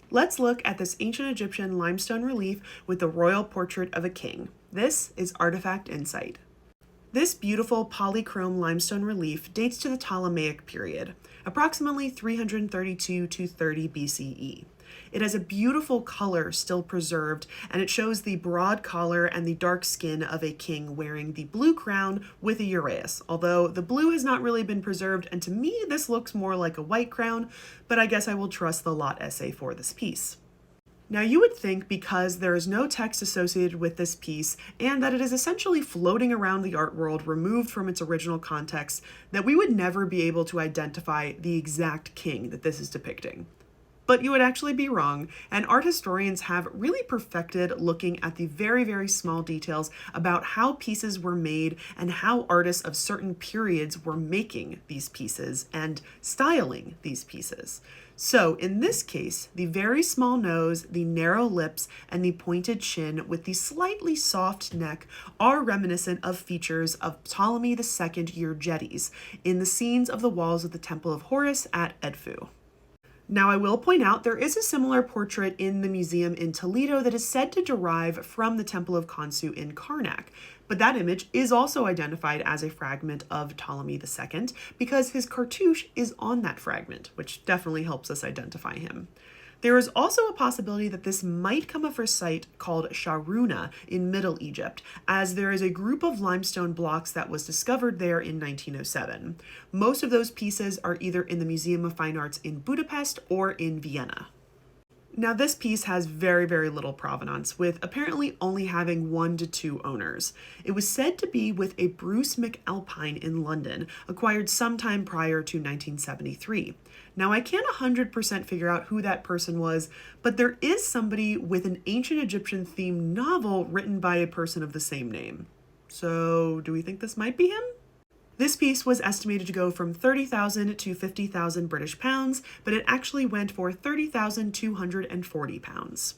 Let's look at this ancient Egyptian limestone relief with the royal portrait of a king. This is Artifact Insight. This beautiful polychrome limestone relief dates to the Ptolemaic period, approximately 332 to 30 BCE. It has a beautiful color still preserved, and it shows the broad collar and the dark skin of a king wearing the blue crown with a uraeus, although the blue has not really been preserved, and to me this looks more like a white crown, but I guess I will trust the lot essay for this piece. Now you would think, because there is no text associated with this piece and that it is essentially floating around the art world removed from its original context, that we would never be able to identify the exact king that this is depicting. But you would actually be wrong, and art historians have really perfected looking at the very, very small details about how pieces were made and how artists of certain periods were making these pieces and styling these pieces. So in this case, the very small nose, the narrow lips, and the pointed chin with the slightly soft neck are reminiscent of features of Ptolemy II Euergetes in the scenes of the walls of the Temple of Horus at Edfu. Now, I will point out there is a similar portrait in the museum in Toledo that is said to derive from the Temple of Khonsu in Karnak, but that image is also identified as a fragment of Ptolemy II because his cartouche is on that fragment, which definitely helps us identify him. There is also a possibility that this might come from a site called Sharuna in Middle Egypt, as there is a group of limestone blocks that was discovered there in 1907. Most of those pieces are either in the Museum of Fine Arts in Budapest or in Vienna. Now this piece has very, very little provenance, with apparently only having 1 to 2 owners. It was said to be with a Bruce McAlpine in London, acquired sometime prior to 1973. Now I can't 100% figure out who that person was, but there is somebody with an ancient Egyptian themed novel written by a person of the same name. So do we think this might be him? This piece was estimated to go from 30,000 to 50,000 British pounds, but it actually went for 30,240 pounds.